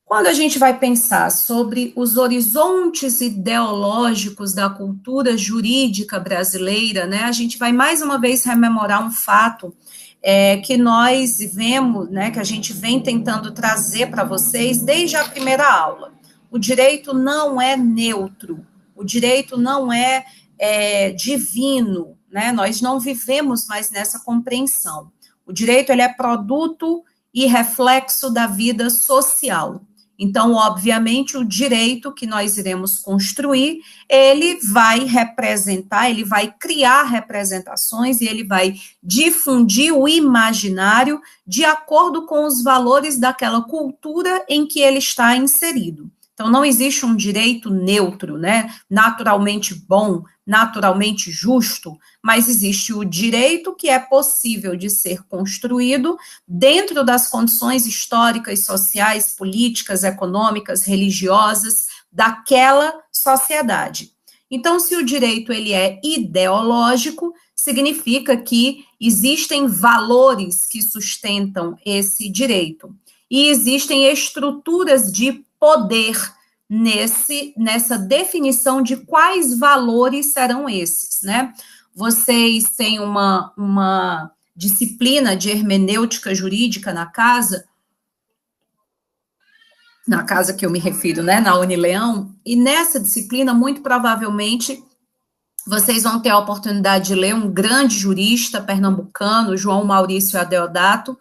Quando a gente vai pensar sobre os horizontes ideológicos da cultura jurídica brasileira, né, a gente vai mais uma vez rememorar um fato que nós vemos, né, que a gente vem tentando trazer para vocês desde a primeira aula. O direito não é neutro, o direito não é divino, né, nós não vivemos mais nessa compreensão. O direito ele é produto e reflexo da vida social. Então, obviamente, o direito que nós iremos construir, ele vai representar, ele vai criar representações e ele vai difundir o imaginário de acordo com os valores daquela cultura em que ele está inserido. Então, não existe um direito neutro, né? Naturalmente bom, naturalmente justo, mas existe o direito que é possível de ser construído dentro das condições históricas, sociais, políticas, econômicas, religiosas daquela sociedade. Então, se o direito ele é ideológico, significa que existem valores que sustentam esse direito e existem estruturas de poder nessa definição de quais valores serão esses, né? Vocês têm uma disciplina de hermenêutica jurídica na casa que eu me refiro, né, na Unileão, e nessa disciplina, muito provavelmente, vocês vão ter a oportunidade de ler um grande jurista pernambucano, João Maurício Adeodato,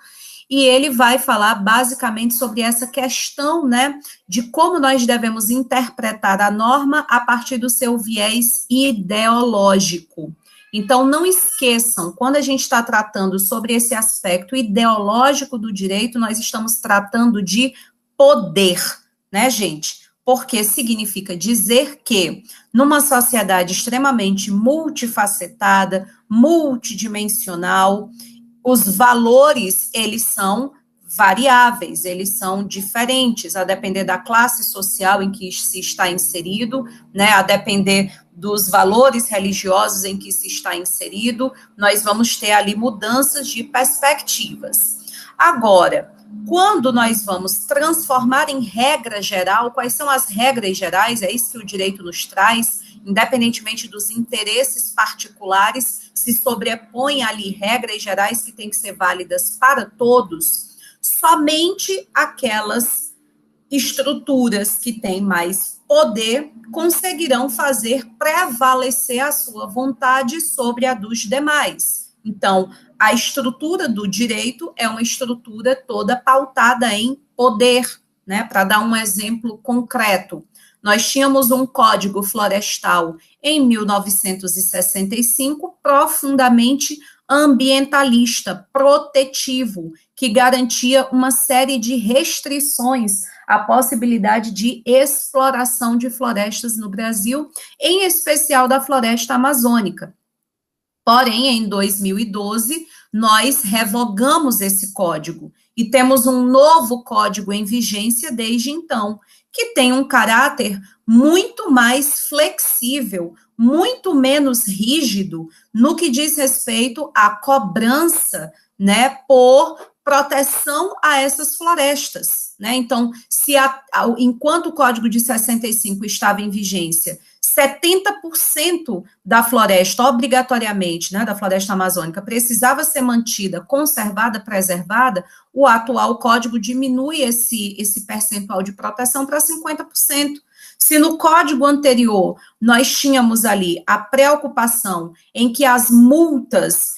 e ele vai falar basicamente sobre essa questão, né, de como nós devemos interpretar a norma a partir do seu viés ideológico. Então, não esqueçam, quando a gente está tratando sobre esse aspecto ideológico do direito, nós estamos tratando de poder, né, gente? Porque significa dizer que, numa sociedade extremamente multifacetada, multidimensional, os valores, eles são variáveis, eles são diferentes, a depender da classe social em que se está inserido, né, a depender dos valores religiosos em que se está inserido, nós vamos ter ali mudanças de perspectivas. Agora, quando nós vamos transformar em regra geral, quais são as regras gerais, é isso que o direito nos traz, independentemente dos interesses particulares, se sobrepõem ali regras gerais que têm que ser válidas para todos, somente aquelas estruturas que têm mais poder conseguirão fazer prevalecer a sua vontade sobre a dos demais. Então, a estrutura do direito é uma estrutura toda pautada em poder, né? Para dar um exemplo concreto, nós tínhamos um Código Florestal em 1965 profundamente ambientalista, protetivo, que garantia uma série de restrições à possibilidade de exploração de florestas no Brasil, em especial da floresta amazônica. Porém, em 2012, nós revogamos esse código e temos um novo código em vigência desde então, que tem um caráter muito mais flexível, muito menos rígido no que diz respeito à cobrança, né, por proteção a essas florestas, né? Então, enquanto o Código de 65 estava em vigência, 70% da floresta, obrigatoriamente, né, da floresta amazônica, precisava ser mantida, conservada, preservada, o atual código diminui esse percentual de proteção para 50%. Se no código anterior nós tínhamos ali a preocupação em que as multas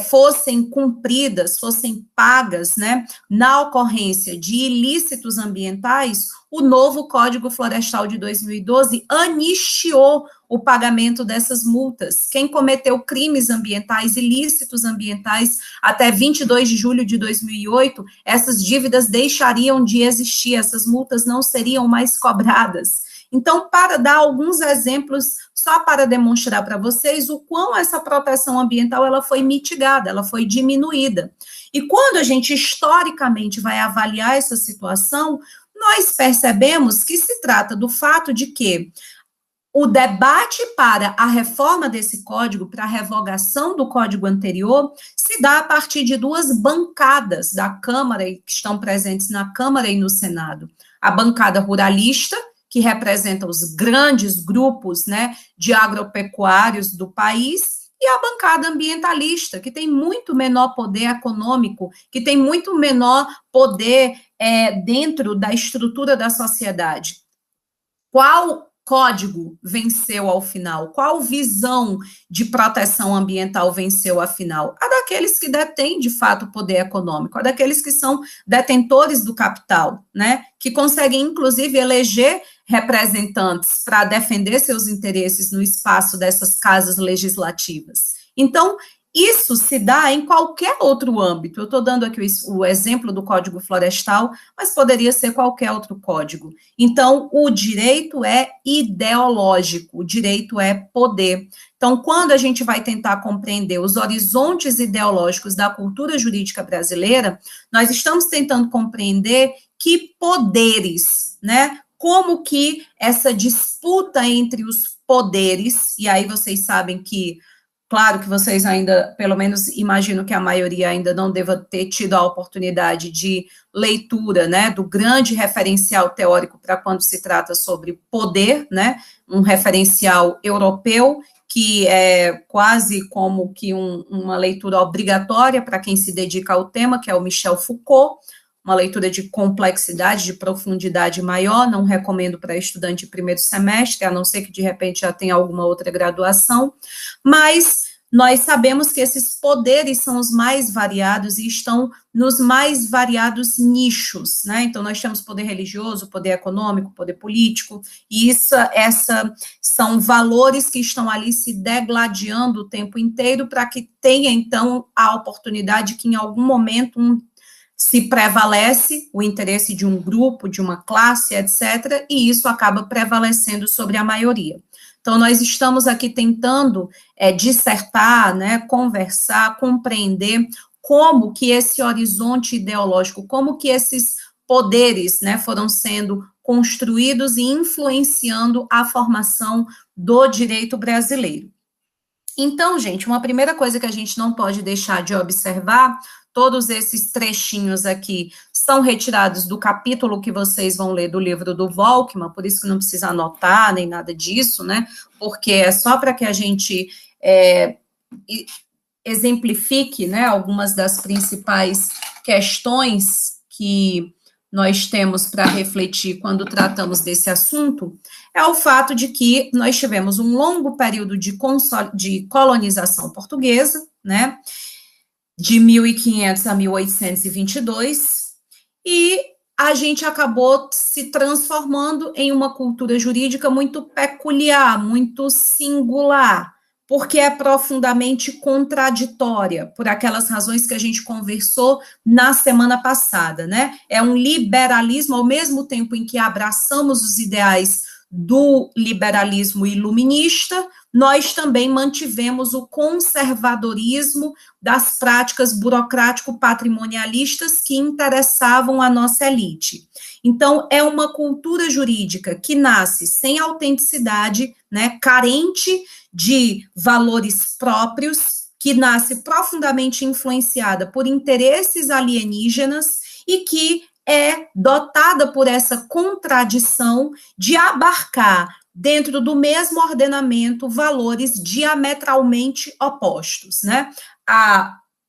fossem cumpridas, fossem pagas, né, na ocorrência de ilícitos ambientais, o novo Código Florestal de 2012 anistiou o pagamento dessas multas. Quem cometeu crimes ambientais, ilícitos ambientais, até 22 de julho de 2008, essas dívidas deixariam de existir, essas multas não seriam mais cobradas. Então, para dar alguns exemplos, só para demonstrar para vocês o quão essa proteção ambiental ela foi mitigada, ela foi diminuída. E quando a gente historicamente vai avaliar essa situação, nós percebemos que se trata do fato de que o debate para a reforma desse código, para a revogação do código anterior, se dá a partir de duas bancadas da Câmara, que estão presentes na Câmara e no Senado. A bancada ruralista, que representa os grandes grupos, né, de agropecuários do país, e a bancada ambientalista, que tem muito menor poder econômico, que tem muito menor poder dentro da estrutura da sociedade. Qual código venceu ao final? Qual visão de proteção ambiental venceu afinal? A daqueles que detêm, de fato, poder econômico, a daqueles que são detentores do capital, né? Que conseguem, inclusive, eleger representantes para defender seus interesses no espaço dessas casas legislativas. Então, isso se dá em qualquer outro âmbito. Eu estou dando aqui o exemplo do Código Florestal, mas poderia ser qualquer outro código. Então, o direito é ideológico, o direito é poder. Então, quando a gente vai tentar compreender os horizontes ideológicos da cultura jurídica brasileira, nós estamos tentando compreender que poderes, né? Como que essa disputa entre os poderes, e aí vocês sabem que claro que vocês ainda, pelo menos imagino que a maioria ainda não deva ter tido a oportunidade de leitura, né, do grande referencial teórico para quando se trata sobre poder, né, um referencial europeu, que é quase como que uma leitura obrigatória para quem se dedica ao tema, que é o Michel Foucault, uma leitura de complexidade, de profundidade maior, não recomendo para estudante de primeiro semestre, a não ser que de repente já tenha alguma outra graduação, mas nós sabemos que esses poderes são os mais variados e estão nos mais variados nichos, né? Então, nós temos poder religioso, poder econômico, poder político, e essa são valores que estão ali se degladiando o tempo inteiro para que tenha, então, a oportunidade que em algum momento se prevalece o interesse de um grupo, de uma classe, etc., e isso acaba prevalecendo sobre a maioria. Então, nós estamos aqui tentando dissertar, né, conversar, compreender como que esse horizonte ideológico, como que esses poderes, né, foram sendo construídos e influenciando a formação do direito brasileiro. Então, gente, uma primeira coisa que a gente não pode deixar de observar, todos esses trechinhos aqui são retirados do capítulo que vocês vão ler do livro do Volckmann, por isso que não precisa anotar nem nada disso, né? Porque é só para que a gente exemplifique, né, algumas das principais questões que nós temos para refletir quando tratamos desse assunto, é o fato de que nós tivemos um longo período de colonização portuguesa, né, de 1500 a 1822, e a gente acabou se transformando em uma cultura jurídica muito peculiar, muito singular, porque é profundamente contraditória, por aquelas razões que a gente conversou na semana passada, né? É um liberalismo, ao mesmo tempo em que abraçamos os ideais do liberalismo iluminista, nós também mantivemos o conservadorismo das práticas burocrático-patrimonialistas que interessavam a nossa elite. Então, é uma cultura jurídica que nasce sem autenticidade, né, carente de valores próprios, que nasce profundamente influenciada por interesses alienígenas e que é dotada por essa contradição de abarcar, dentro do mesmo ordenamento, valores diametralmente opostos, né?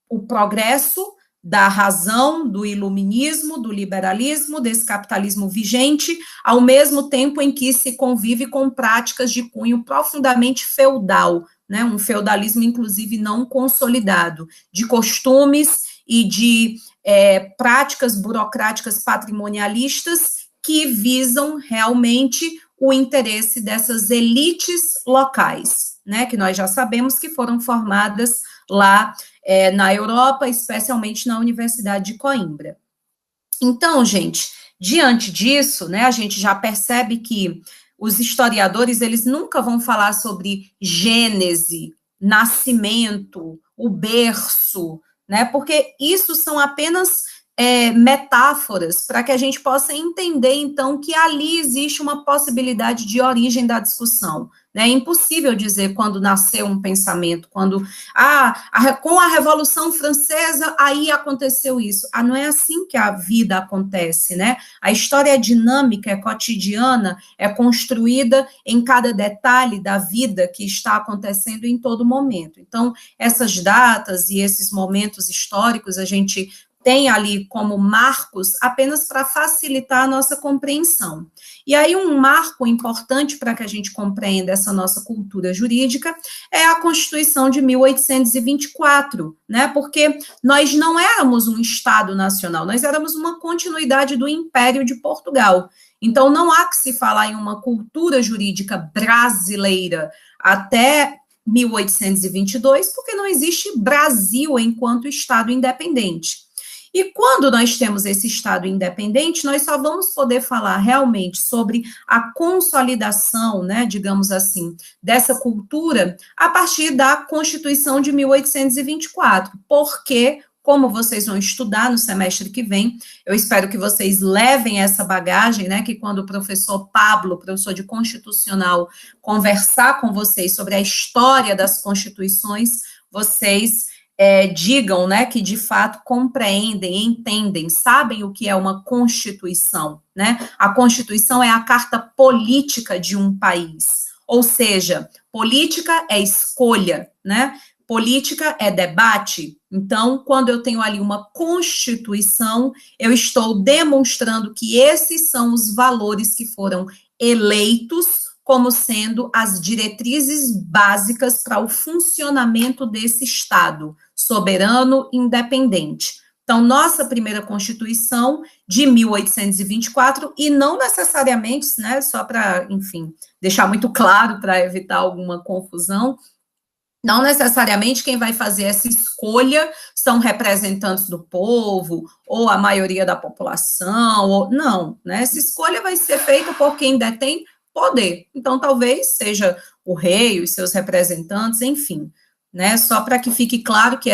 O progresso da razão, do iluminismo, do liberalismo, desse capitalismo vigente, ao mesmo tempo em que se convive com práticas de cunho profundamente feudal, né? Um feudalismo, inclusive, não consolidado, de costumes e de práticas burocráticas patrimonialistas que visam realmente o interesse dessas elites locais, né, que nós já sabemos que foram formadas lá na Europa, especialmente na Universidade de Coimbra. Então, gente, diante disso, né, a gente já percebe que os historiadores, eles nunca vão falar sobre gênese, nascimento, o berço, né, porque isso são apenas metáforas para que a gente possa entender, então, que ali existe uma possibilidade de origem da discussão. Né? É impossível dizer quando nasceu um pensamento, quando, com a Revolução Francesa, aí aconteceu isso. Não é assim que a vida acontece, né? A história é dinâmica, é cotidiana, é construída em cada detalhe da vida que está acontecendo em todo momento. Então, essas datas e esses momentos históricos, a gente tem ali como marcos apenas para facilitar a nossa compreensão. E aí um marco importante para que a gente compreenda essa nossa cultura jurídica é a Constituição de 1824, né? Porque nós não éramos um Estado nacional, nós éramos uma continuidade do Império de Portugal. Então não há que se falar em uma cultura jurídica brasileira até 1822, porque não existe Brasil enquanto Estado independente. E quando nós temos esse Estado independente, nós só vamos poder falar realmente sobre a consolidação, né, digamos assim, dessa cultura a partir da Constituição de 1824, porque, como vocês vão estudar no semestre que vem, eu espero que vocês levem essa bagagem, né, que quando o professor Pablo, professor de Constitucional, conversar com vocês sobre a história das constituições, vocês digam, né, que de fato compreendem, entendem, sabem o que é uma Constituição, né? A Constituição é a carta política de um país, ou seja, política é escolha, né? Política é debate. Então, quando eu tenho ali uma Constituição, eu estou demonstrando que esses são os valores que foram eleitos como sendo as diretrizes básicas para o funcionamento desse Estado soberano independente. Então, nossa primeira Constituição de 1824, e não necessariamente, né, só para, enfim, deixar muito claro para evitar alguma confusão, não necessariamente quem vai fazer essa escolha são representantes do povo, ou a maioria da população, ou não, né? Essa escolha vai ser feita por quem detém poder. Então, talvez seja o rei, os seus representantes, enfim, né? Só para que fique claro que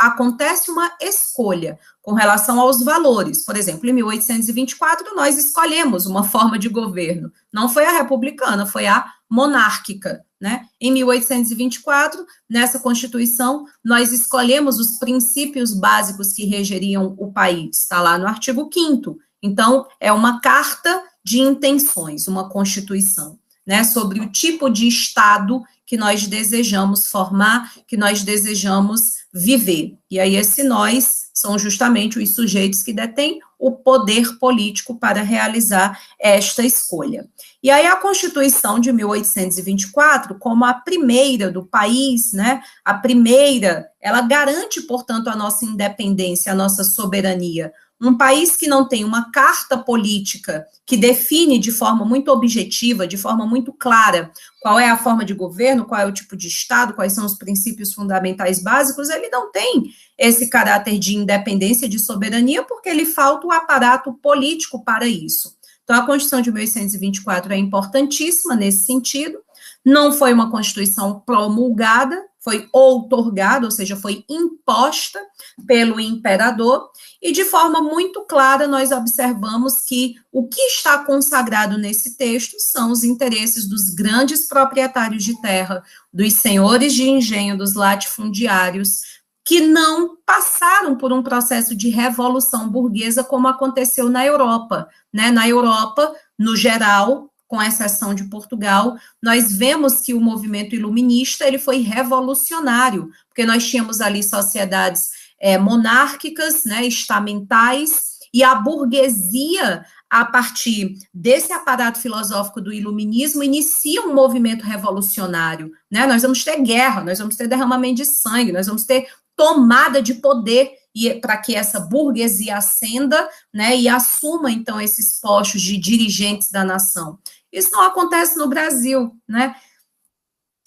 acontece uma escolha com relação aos valores. Por exemplo, em 1824, nós escolhemos uma forma de governo. Não foi a republicana, foi a monárquica, né? Em 1824, nessa Constituição, nós escolhemos os princípios básicos que regeriam o país. Está lá no artigo 5º. Então, é uma carta de intenções, uma Constituição, né, sobre o tipo de Estado que nós desejamos formar, que nós desejamos viver. E aí, esse nós são justamente os sujeitos que detêm o poder político para realizar esta escolha. E aí, a Constituição de 1824, como a primeira do país, né, a primeira, ela garante, portanto, a nossa independência, a nossa soberania. Um país que não tem uma carta política que define de forma muito objetiva, de forma muito clara, qual é a forma de governo, qual é o tipo de Estado, quais são os princípios fundamentais básicos, ele não tem esse caráter de independência, de soberania, porque lhe falta o aparato político para isso. Então, a Constituição de 1824 é importantíssima nesse sentido. Não foi uma Constituição promulgada, foi outorgada, ou seja, foi imposta pelo imperador, e de forma muito clara nós observamos que o que está consagrado nesse texto são os interesses dos grandes proprietários de terra, dos senhores de engenho, dos latifundiários, que não passaram por um processo de revolução burguesa como aconteceu na Europa, né? Na Europa, no geral, com exceção de Portugal, nós vemos que o movimento iluminista ele foi revolucionário, porque nós tínhamos ali sociedades monárquicas, né, estamentais, e a burguesia, a partir desse aparato filosófico do iluminismo, inicia um movimento revolucionário, né? Nós vamos ter guerra, nós vamos ter derramamento de sangue, nós vamos ter tomada de poder para que essa burguesia ascenda, né, e assuma, então, esses postos de dirigentes da nação. Isso não acontece no Brasil, né?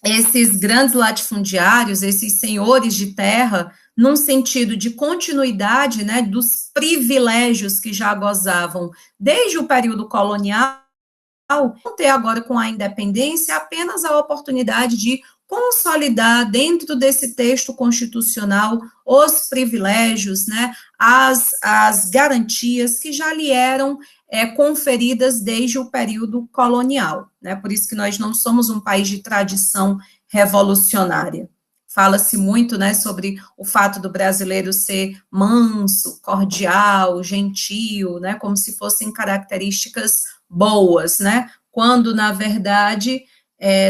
Esses grandes latifundiários, esses senhores de terra, num sentido de continuidade, né, dos privilégios que já gozavam desde o período colonial, vão ter agora com a independência apenas a oportunidade de consolidar dentro desse texto constitucional os privilégios, né, as garantias que já lhe eram conferidas desde o período colonial, né, por isso que nós não somos um país de tradição revolucionária. Fala-se muito, né, sobre o fato do brasileiro ser manso, cordial, gentil, né, como se fossem características boas, né, quando, na verdade,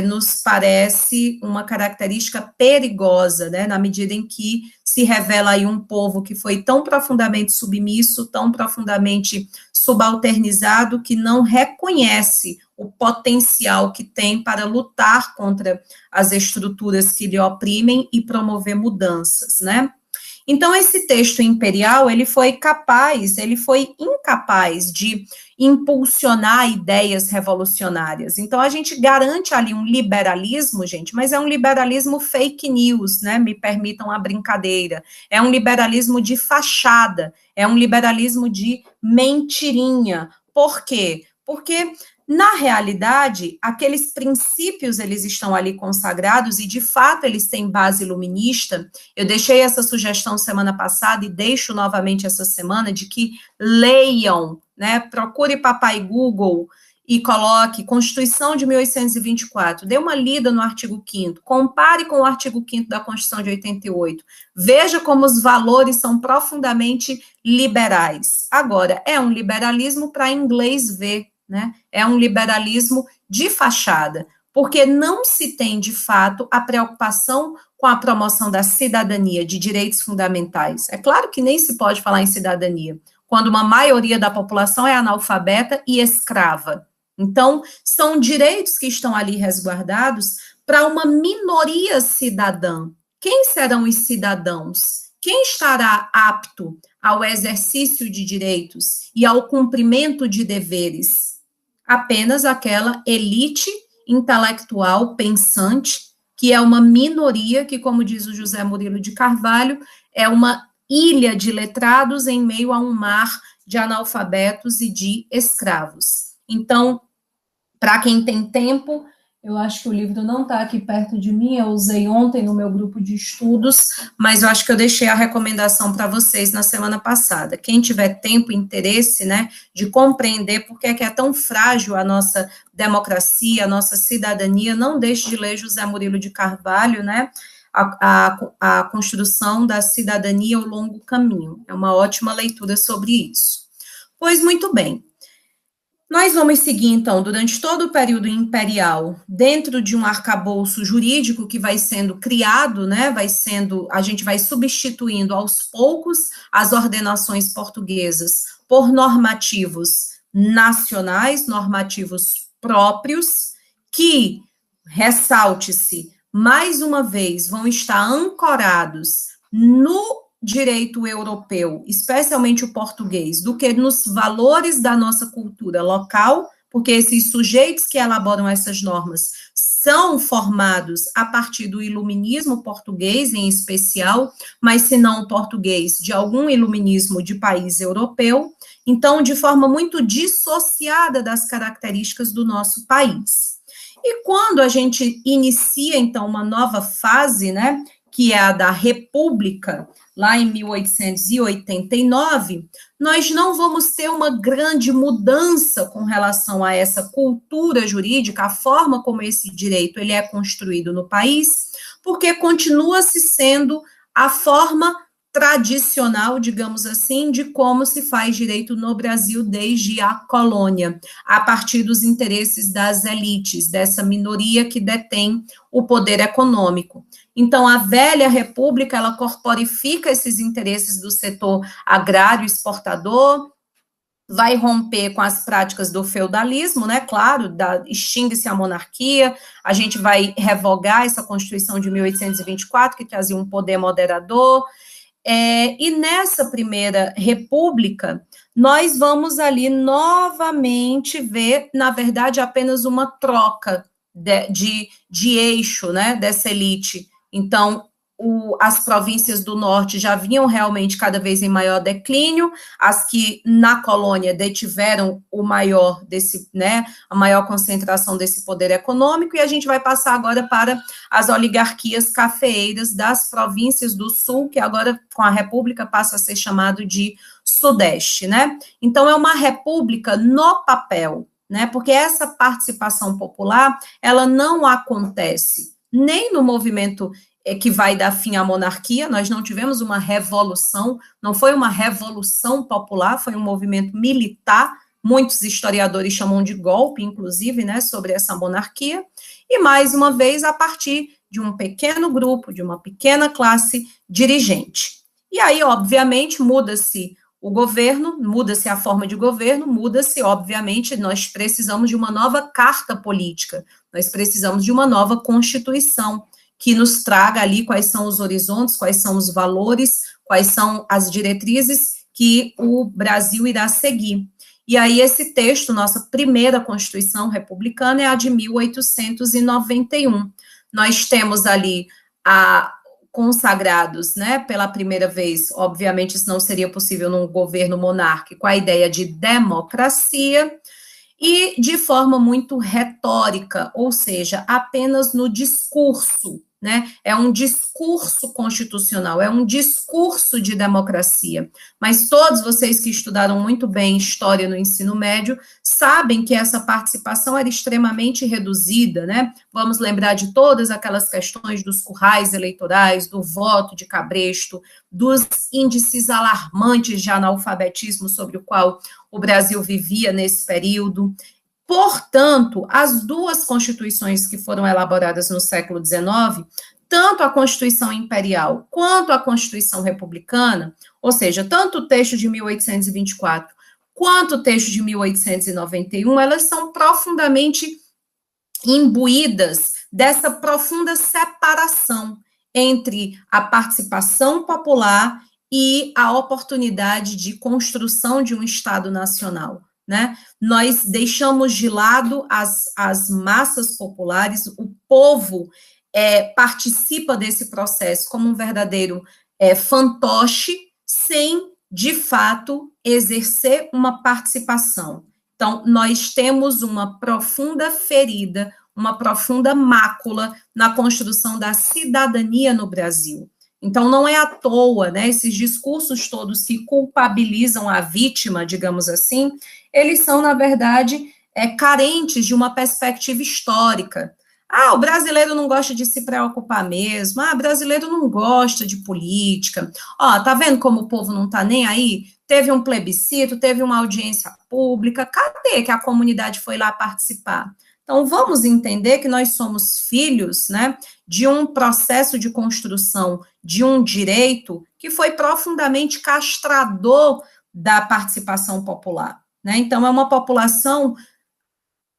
nos parece uma característica perigosa, né, na medida em que se revela aí um povo que foi tão profundamente submisso, tão profundamente subalternizado, que não reconhece o potencial que tem para lutar contra as estruturas que lhe oprimem e promover mudanças, né? Então, esse texto imperial, ele foi incapaz de impulsionar ideias revolucionárias. Então, a gente garante ali um liberalismo, gente, mas é um liberalismo fake news, né? Me permitam a brincadeira. É um liberalismo de fachada, é um liberalismo de mentirinha. Por quê? Porque na realidade, aqueles princípios, eles estão ali consagrados e, de fato, eles têm base iluminista. Eu deixei essa sugestão semana passada e deixo novamente essa semana de que leiam, né, procure papai Google e coloque Constituição de 1824, dê uma lida no artigo 5º, compare com o artigo 5º da Constituição de 88, veja como os valores são profundamente liberais. Agora, é um liberalismo para inglês ver, né? É um liberalismo de fachada, porque não se tem, de fato, a preocupação com a promoção da cidadania, de direitos fundamentais. É claro que nem se pode falar em cidadania, quando uma maioria da população é analfabeta e escrava. Então, são direitos que estão ali resguardados para uma minoria cidadã. Quem serão os cidadãos? Quem estará apto ao exercício de direitos e ao cumprimento de deveres? Apenas aquela elite intelectual pensante, que é uma minoria, que, como diz o José Murilo de Carvalho, é uma ilha de letrados em meio a um mar de analfabetos e de escravos. Então, para quem tem tempo, eu acho que o livro não está aqui perto de mim, eu usei ontem no meu grupo de estudos, mas eu acho que eu deixei a recomendação para vocês na semana passada. Quem tiver tempo e interesse, né, de compreender por que é tão frágil a nossa democracia, a nossa cidadania, não deixe de ler José Murilo de Carvalho, né, a construção da cidadania ao longo caminho. É uma ótima leitura sobre isso. Pois muito bem. Nós vamos seguir, então, durante todo o período imperial, dentro de um arcabouço jurídico que vai sendo criado, né, a gente vai substituindo aos poucos as ordenações portuguesas por normativos nacionais, normativos próprios, que, ressalte-se, mais uma vez, vão estar ancorados no direito europeu, especialmente o português, do que nos valores da nossa cultura local, porque esses sujeitos que elaboram essas normas são formados a partir do iluminismo português, em especial, mas se não o português, de algum iluminismo de país europeu, então, de forma muito dissociada das características do nosso país. E quando a gente inicia, então, uma nova fase, né, que é a da República, lá em 1889, nós não vamos ter uma grande mudança com relação a essa cultura jurídica, a forma como esse direito ele é construído no país, porque continua-se sendo a forma tradicional, digamos assim, de como se faz direito no Brasil desde a colônia, a partir dos interesses das elites, dessa minoria que detém o poder econômico. Então, a velha república, ela corporifica esses interesses do setor agrário exportador, vai romper com as práticas do feudalismo, né, claro, extingue-se a monarquia, a gente vai revogar essa Constituição de 1824, que trazia um poder moderador, e nessa primeira república, nós vamos ali novamente ver, na verdade, apenas uma troca de eixo, né, dessa elite. Então, as províncias do norte já vinham realmente cada vez em maior declínio, as que na colônia detiveram o maior desse, né, a maior concentração desse poder econômico, e a gente vai passar agora para as oligarquias cafeeiras das províncias do sul, que agora com a república passa a ser chamado de sudeste, né? Então é uma república no papel, né? Porque essa participação popular, ela não acontece nem no movimento que vai dar fim à monarquia. Nós não tivemos uma revolução, não foi uma revolução popular, foi um movimento militar, muitos historiadores chamam de golpe, inclusive, né, sobre essa monarquia, e mais uma vez a partir de um pequeno grupo, de uma pequena classe dirigente. E aí, obviamente, muda-se o governo, muda-se a forma de governo, muda-se, obviamente, nós precisamos de uma nova carta política, nós precisamos de uma nova constituição, que nos traga ali quais são os horizontes, quais são os valores, quais são as diretrizes que o Brasil irá seguir. E aí esse texto, nossa primeira Constituição republicana, é a de 1891. Nós temos ali consagrados, né, pela primeira vez, obviamente isso não seria possível num governo monárquico, a ideia de democracia, e de forma muito retórica, ou seja, apenas no discurso, né? É um discurso constitucional, é um discurso de democracia. Mas todos vocês que estudaram muito bem história no ensino médio sabem que essa participação era extremamente reduzida, né? Vamos lembrar de todas aquelas questões dos currais eleitorais, do voto de cabresto, dos índices alarmantes de analfabetismo sobre o qual o Brasil vivia nesse período. Portanto, as duas constituições que foram elaboradas no século XIX, tanto a Constituição Imperial quanto a Constituição Republicana, ou seja, tanto o texto de 1824 quanto o texto de 1891, elas são profundamente imbuídas dessa profunda separação entre a participação popular e a oportunidade de construção de um Estado nacional, né? Nós deixamos de lado as massas populares, o povo participa desse processo como um verdadeiro fantoche, sem, de fato, exercer uma participação. Então, nós temos uma profunda ferida, uma profunda mácula na construção da cidadania no Brasil. Então, não é à toa, né, esses discursos todos que culpabilizam a vítima, digamos assim, eles são, na verdade, carentes de uma perspectiva histórica. Ah, o brasileiro não gosta de se preocupar mesmo. Ah, o brasileiro não gosta de política. Ó, tá vendo como o povo não tá nem aí? Teve um plebiscito, teve uma audiência pública. Cadê que a comunidade foi lá participar? Então, vamos entender que nós somos filhos, né, de um processo de construção de um direito que foi profundamente castrador da participação popular, né? Então, é uma população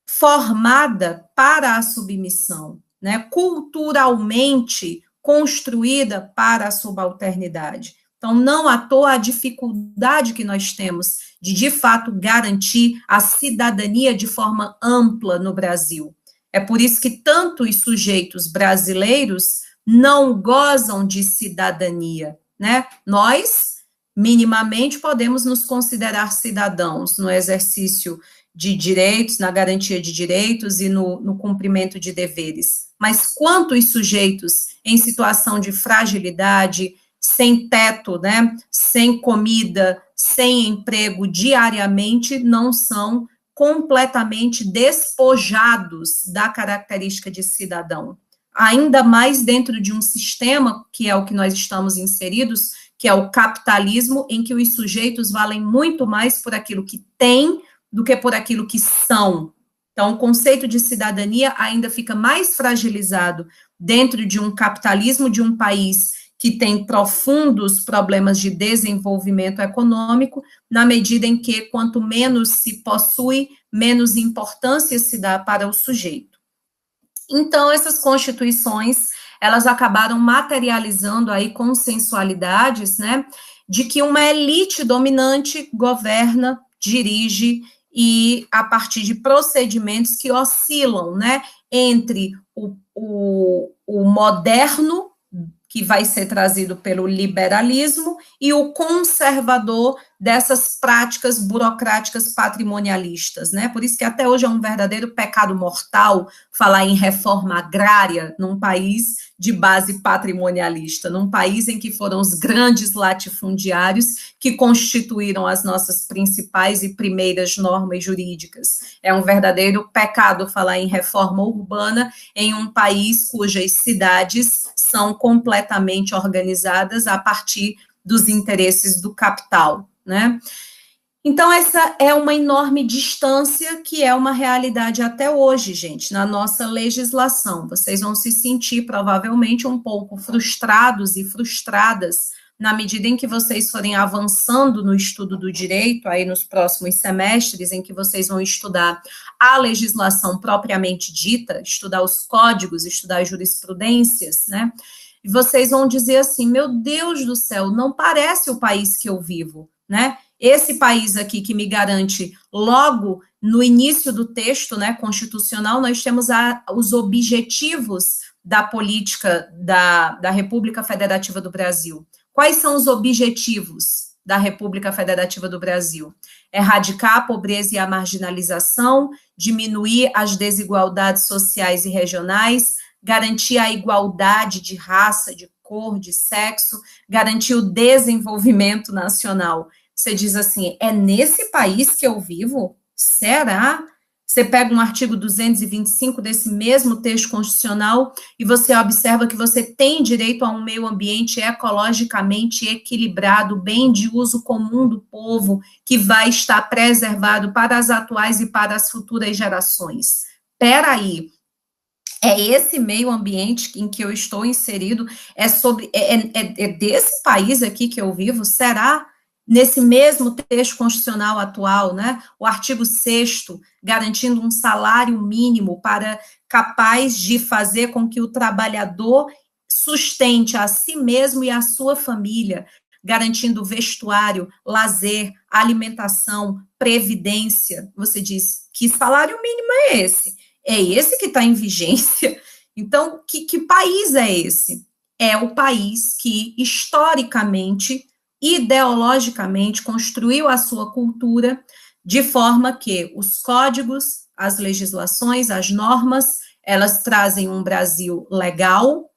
formada para a submissão, né? Culturalmente construída para a subalternidade. Então, não à toa a dificuldade que nós temos de fato, garantir a cidadania de forma ampla no Brasil. É por isso que tantos sujeitos brasileiros não gozam de cidadania, né? Nós, minimamente, podemos nos considerar cidadãos no exercício de direitos, na garantia de direitos e no cumprimento de deveres. Mas quantos sujeitos em situação de fragilidade, sem teto, né, sem comida, sem emprego diariamente, não são completamente despojados da característica de cidadão. Ainda mais dentro de um sistema, que é o que nós estamos inseridos, que é o capitalismo, em que os sujeitos valem muito mais por aquilo que têm do que por aquilo que são. Então, o conceito de cidadania ainda fica mais fragilizado dentro de um capitalismo de um país que tem profundos problemas de desenvolvimento econômico, na medida em que, quanto menos se possui, menos importância se dá para o sujeito. Então, essas constituições, elas acabaram materializando aí consensualidades, né, de que uma elite dominante governa, dirige, e a partir de procedimentos que oscilam, né, entre o moderno, que vai ser trazido pelo liberalismo, e o conservador dessas práticas burocráticas patrimonialistas, né? Por isso que até hoje é um verdadeiro pecado mortal falar em reforma agrária num país de base patrimonialista, num país em que foram os grandes latifundiários que constituíram as nossas principais e primeiras normas jurídicas. É um verdadeiro pecado falar em reforma urbana em um país cujas cidades são completamente organizadas a partir dos interesses do capital, né? Então, essa é uma enorme distância que é uma realidade até hoje, gente, na nossa legislação. Vocês vão se sentir, provavelmente, um pouco frustrados e frustradas na medida em que vocês forem avançando no estudo do direito, aí nos próximos semestres, em que vocês vão estudar a legislação propriamente dita, estudar os códigos, estudar as jurisprudências, né? E vocês vão dizer assim, meu Deus do céu, não parece o país que eu vivo, né? Esse país aqui que me garante, logo no início do texto, né, constitucional, nós temos os objetivos da política da República Federativa do Brasil. Quais são os objetivos da República Federativa do Brasil? Erradicar a pobreza e a marginalização, diminuir as desigualdades sociais e regionais, garantir a igualdade de raça, de cor, de sexo, garantir o desenvolvimento nacional. Você diz assim, é nesse país que eu vivo? Será? Você pega um artigo 225 desse mesmo texto constitucional e você observa que você tem direito a um meio ambiente ecologicamente equilibrado, bem de uso comum do povo, que vai estar preservado para as atuais e para as futuras gerações. Espera aí. É esse meio ambiente em que eu estou inserido? É desse país aqui que eu vivo? Será? Nesse mesmo texto constitucional atual, né, o artigo 6º, garantindo um salário mínimo para capaz de fazer com que o trabalhador sustente a si mesmo e a sua família, garantindo vestuário, lazer, alimentação, previdência. Você diz, que salário mínimo é esse? É esse que está em vigência? Então, que país é esse? É o país que, historicamente, ideologicamente, construiu a sua cultura de forma que os códigos, as legislações, as normas, elas trazem um Brasil legal,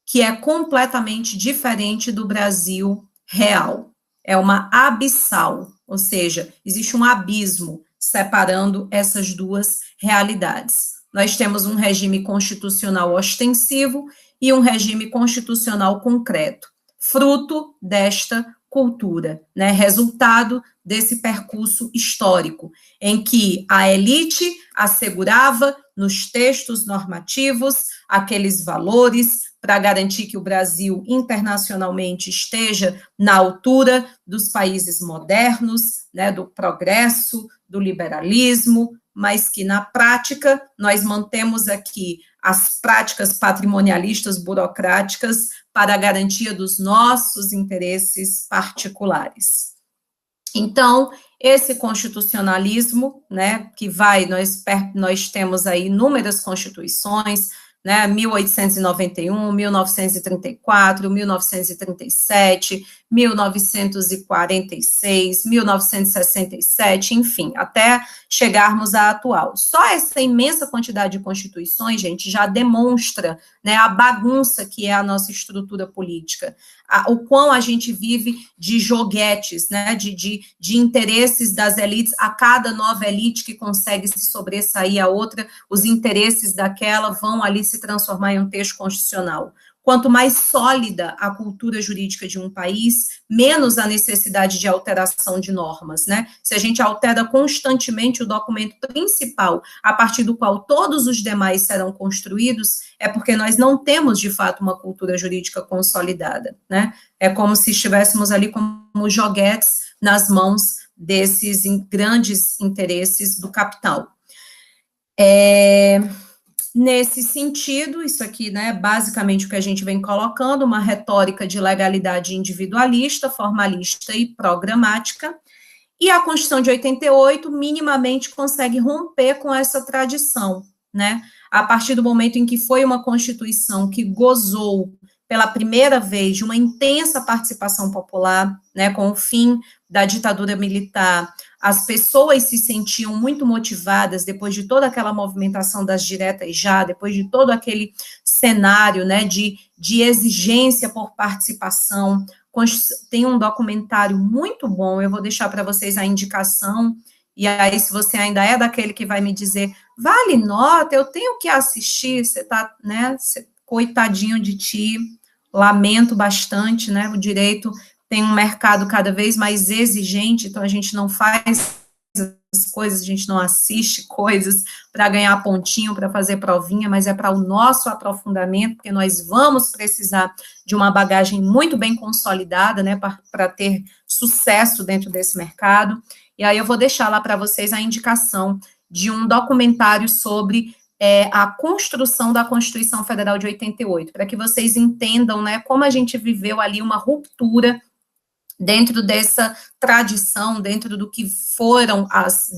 que é completamente diferente do Brasil real. É uma abissal, ou seja, existe um abismo separando essas duas realidades. Nós temos um regime constitucional ostensivo e um regime constitucional concreto, fruto desta cultura, né, resultado desse percurso histórico, em que a elite assegurava nos textos normativos aqueles valores para garantir que o Brasil internacionalmente esteja na altura dos países modernos, né, do progresso, do liberalismo, mas que na prática nós mantemos aqui as práticas patrimonialistas burocráticas para a garantia dos nossos interesses particulares. Então, esse constitucionalismo, né, que nós temos aí inúmeras constituições, né, 1891, 1934, 1937, 1946, 1967, enfim, até chegarmos à atual. Só essa imensa quantidade de constituições, gente, já demonstra, né, a bagunça que é a nossa estrutura política, o quão a gente vive de joguetes, né, de interesses das elites, a cada nova elite que consegue se sobressair a outra, os interesses daquela vão ali se transformar em um texto constitucional. Quanto mais sólida a cultura jurídica de um país, menos a necessidade de alteração de normas, né? Se a gente altera constantemente o documento principal, a partir do qual todos os demais serão construídos, é porque nós não temos, de fato, uma cultura jurídica consolidada, né? É como se estivéssemos ali como joguetes nas mãos desses grandes interesses do capital. Nesse sentido, isso aqui, né, basicamente o que a gente vem colocando, uma retórica de legalidade individualista, formalista e programática, e a Constituição de 88 minimamente consegue romper com essa tradição, né, a partir do momento em que foi uma Constituição que gozou pela primeira vez, de uma intensa participação popular, né, com o fim da ditadura militar, as pessoas se sentiam muito motivadas depois de toda aquela movimentação das diretas já, depois de todo aquele cenário, né, de exigência por participação. Tem um documentário muito bom, eu vou deixar para vocês a indicação, e aí, se você ainda é daquele que vai me dizer, vale nota, eu tenho que assistir, você tá, né, coitadinho de ti, lamento bastante, né, o direito tem um mercado cada vez mais exigente, então a gente não faz as coisas, a gente não assiste coisas para ganhar pontinho, para fazer provinha, mas é para o nosso aprofundamento, porque nós vamos precisar de uma bagagem muito bem consolidada, né, para ter sucesso dentro desse mercado. E aí eu vou deixar lá para vocês a indicação de um documentário sobre a construção da Constituição Federal de 88, para que vocês entendam, né, como a gente viveu ali uma ruptura dentro dessa tradição, dentro do que foram as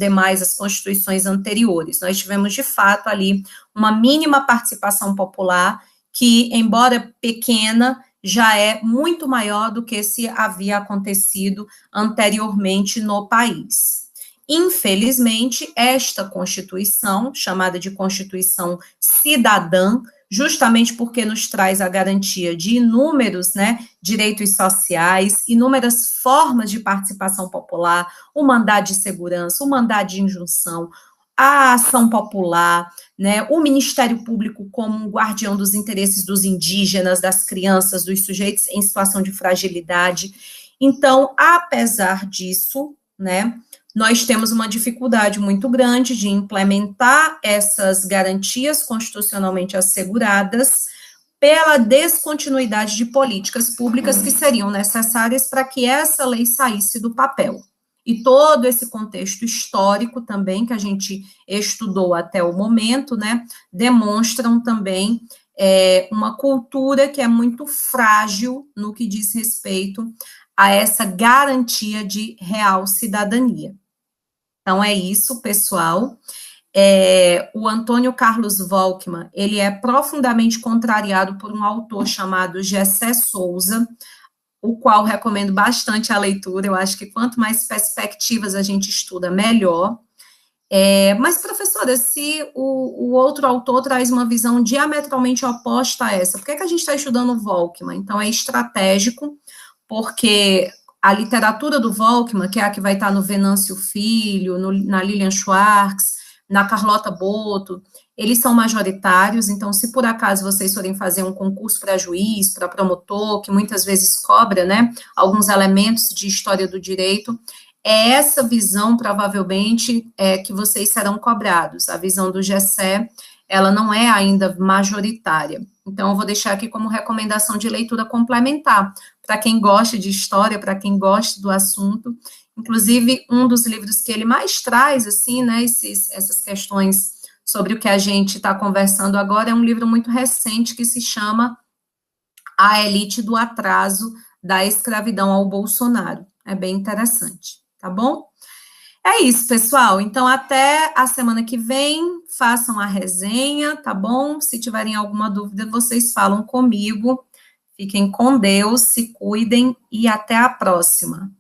constituições anteriores. Nós tivemos, de fato, ali uma mínima participação popular, que, embora pequena, já é muito maior do que se havia acontecido anteriormente no país. Infelizmente, esta Constituição, chamada de Constituição Cidadã, justamente porque nos traz a garantia de inúmeros, né, direitos sociais, inúmeras formas de participação popular, o mandado de segurança, o mandado de injunção, a ação popular, né, o Ministério Público como um guardião dos interesses dos indígenas, das crianças, dos sujeitos em situação de fragilidade. Então, apesar disso, né, nós temos uma dificuldade muito grande de implementar essas garantias constitucionalmente asseguradas pela descontinuidade de políticas públicas que seriam necessárias para que essa lei saísse do papel. E todo esse contexto histórico também, que a gente estudou até o momento, né, demonstram também uma cultura que é muito frágil no que diz respeito a essa garantia de real cidadania. Então, é isso, pessoal. O Antônio Carlos Volckmann, ele é profundamente contrariado por um autor chamado Gessé Souza, o qual recomendo bastante a leitura. Eu acho que quanto mais perspectivas a gente estuda, melhor. Mas, professora, se o outro autor traz uma visão diametralmente oposta a essa, por que a gente está estudando o Volckmann? Então, é estratégico, porque a literatura do Volckmann, que é a que vai estar no Venâncio Filho, na Lilian Schwartz, na Carlota Boto, eles são majoritários, então, se por acaso vocês forem fazer um concurso para juiz, para promotor, que muitas vezes cobra, né, alguns elementos de história do direito, é essa visão, provavelmente, que vocês serão cobrados. A visão do Gessé, ela não é ainda majoritária. Então, eu vou deixar aqui como recomendação de leitura complementar, para quem gosta de história, para quem gosta do assunto. Inclusive, um dos livros que ele mais traz, assim, né, essas questões sobre o que a gente está conversando agora, é um livro muito recente que se chama A Elite do Atraso, da Escravidão ao Bolsonaro. É bem interessante, tá bom? É isso, pessoal. Então, até a semana que vem, façam a resenha, tá bom? Se tiverem alguma dúvida, vocês falam comigo. Fiquem com Deus, se cuidem e até a próxima.